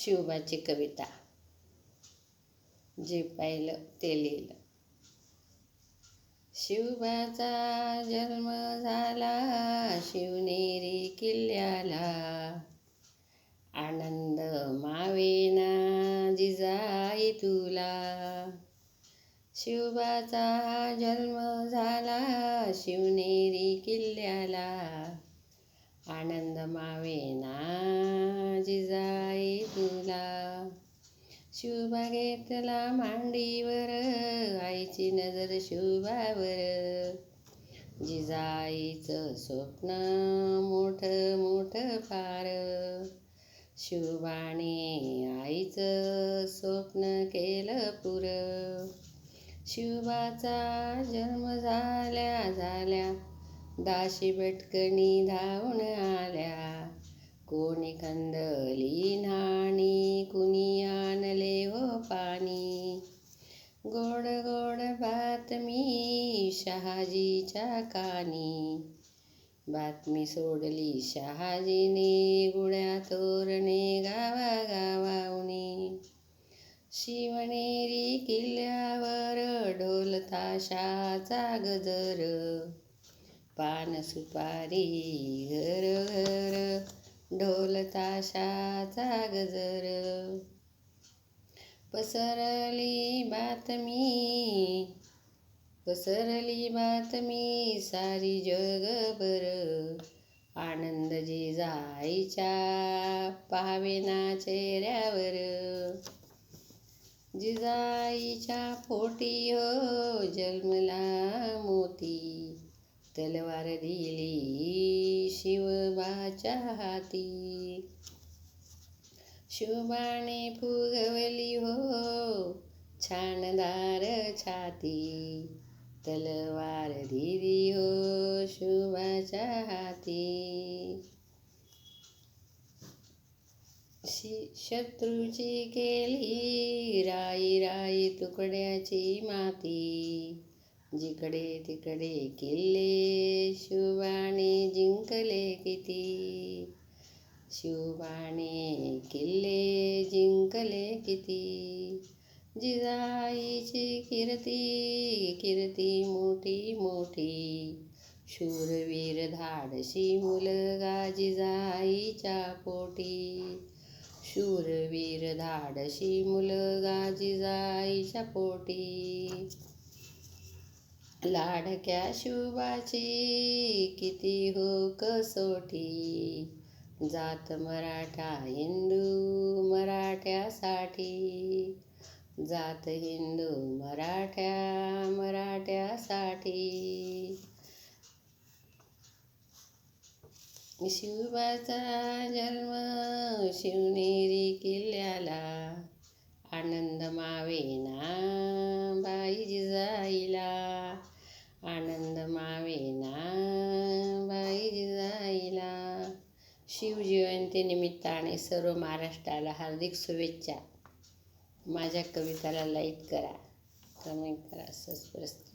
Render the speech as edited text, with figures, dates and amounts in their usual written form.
शिवबाची कविता. जे पाहिलं ते लिहिलं. शिवबाचा जन्म झाला शिवनेरी किल्ल्याला, आनंद मावेना जिजाई तुला. शिवबाचा जन्म झाला शिवनेरी किल्ल्याला, आनंद मावेना जिजाई तुला. शिवबा घेतला मांडीवर, आईची नजर शिवबावर. जिजाईचं स्वप्न मोठं मोठं फार, शिवबाने आईचं स्वप्न केलं पुरं. शिवबाचा जन्म झाल्या झाल्या दाशी भटकणी धावून आल्या. कोणी खंदली न्हाणी, कुणी आणले हो पाणी. गोड गोड बातमी शहाजीच्या कानी, बातमी सोडली शहाजीने गुढ्या तोरणे गावागावाऊनी. शिवनेरी किल्ल्यावर ढोल ताशाचा गजर, पान सुपारी घर घर ढोल ताशाचा गजर. पसरली बातमी सारी जगभर, आनंद जिजाईच्या पाहावेना चेहऱ्यावर. जिजाईच्या पोटी हो जन्मला मोती, तलवार दिली शिवबाच्या हाती. शिवबाने फुगवली हो छानदार छाती, तलवार दिली हो शिवबाच्या हाती. शत्रूची केली राई राई तुकड्याची माती, जिकडे तिकडे किल्ले शिवबाने जिंकले किती. शिवबाने किल्ले जिंकले किती. जिजाईची कीर्ती मोठी मोठी, शूरवीर धाडसी मुलगा जिजाईच्या पोटी. शूरवीर धाडसी मुलगा जिजाईच्या पोटी. लाडक्या शिवबाची किती हो कसोटी, जात मराठा हिंदू मराठ्यासाठी. जात हिंदू मराठ्यासाठी. शिवबाचा जन्म शिवनेरी किल्ल्याला, आनंद मावेना बाई जिजाईला. आनंद मावेना बाई जिजाईला. शिवजयंतीनिमित्ताने सर्व महाराष्ट्राला हार्दिक शुभेच्छा. माझ्या कविताला लाईक करा, कमेंट करा, सबस्क्राईब करा.